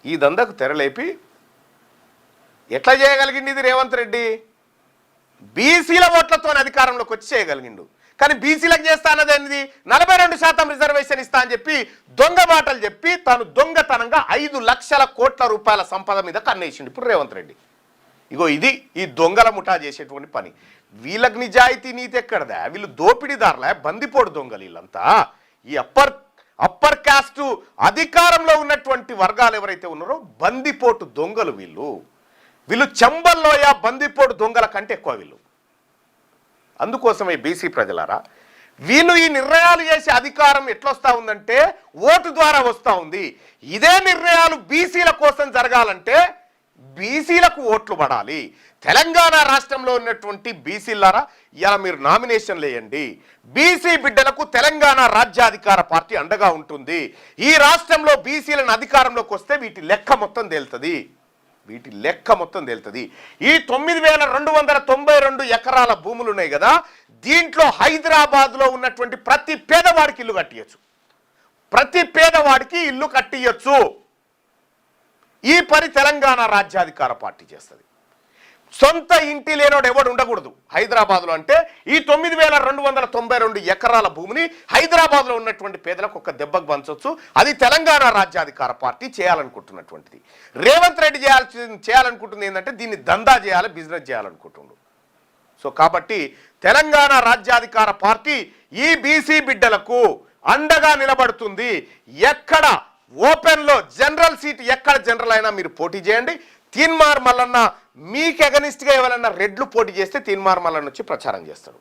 ఈ దందకు తెరలేపి ఎట్లా చేయగలిగింది ఇది రేవంత్ రెడ్డి? బీసీల ఓట్లతో అధికారంలోకి వచ్చి చేయగలిగిండు. కానీ బీసీలకు చేస్తా అన్నది 42% రిజర్వేషన్ ఇస్తా అని చెప్పి దొంగ మాటలు చెప్పి తాను దొంగతనంగా 5 లక్షల కోట్ల రూపాయల సంపద మీద కన్నేసిండు ఇప్పుడు రేవంత్ రెడ్డి. ఇగో ఇది ఈ దొంగల ముఠా చేసేటువంటి పని. వీళ్ళకి నిజాయితీ నీతి ఎక్కడదా? వీళ్ళు దోపిడీదారులే, బందిపోడు దొంగలు వీళ్ళంతా. ఈ అప్పర్ కాస్ట్ అధికారంలో ఉన్నటువంటి వర్గాలు ఎవరైతే ఉన్నారో బందిపోటు దొంగలు వీళ్ళు చెంబల్లోయ బందిపోటు దొంగల కంటే ఎక్కువ వీళ్ళు. అందుకోసమే బీసీ ప్రజలారా, వీళ్ళు ఈ నిర్ణయాలు చేసే అధికారం ఎట్లొస్తా ఉందంటే ఓటు ద్వారా వస్తూ ఉంది. ఇదే నిర్ణయాలు బీసీల కోసం జరగాలంటే బీసీలకు ఓట్లు పడాలి. తెలంగాణ రాష్ట్రంలో ఉన్నటువంటి బీసీలారా, ఇలా మీరు నామినేషన్లు వేయండి. బీసీ బిడ్డలకు తెలంగాణ రాజ్యాధికార పార్టీ అండగా ఉంటుంది. ఈ రాష్ట్రంలో బీసీలను అధికారంలోకి వస్తే వీటి లెక్క మొత్తం తేలుతుంది. ఈ 9,292 ఎకరాల భూములు ఉన్నాయి కదా, దీంట్లో హైదరాబాద్లో ఉన్నటువంటి ప్రతి పేదవాడికి ఇల్లు కట్టియచ్చు. ఈ పని తెలంగాణ రాజ్యాధికార పార్టీ చేస్తుంది. సొంత ఇంటి లేనోడు ఎవడు ఉండకూడదు హైదరాబాద్లో. అంటే ఈ 9,292 ఎకరాల భూమిని హైదరాబాద్లో ఉన్నటువంటి పేదలకు ఒక దెబ్బకు పంచవచ్చు. అది తెలంగాణ రాజ్యాధికార పార్టీ చేయాలనుకుంటున్నటువంటిది. రేవంత్ రెడ్డి చేయాలనుకుంటుంది ఏంటంటే దీన్ని దందా చేయాలి, బిజినెస్ చేయాలనుకుంటుండు. సో కాబట్టి తెలంగాణ రాజ్యాధికార పార్టీ ఈ బీసీ బిడ్డలకు అండగా నిలబడుతుంది. ఎక్కడ ఓపెన్లో జనరల్ సీట్ ఎక్కడ జనరల్ అయినా మీరు పోటీ చేయండి. తీన్మార్ మల్లన్న మీకు ఎగనిస్ట్గా ఎవరైనా రెడ్లు పోటీ చేస్తే తీన్మార్ మల్లన్న వచ్చి ప్రచారం చేస్తాడు.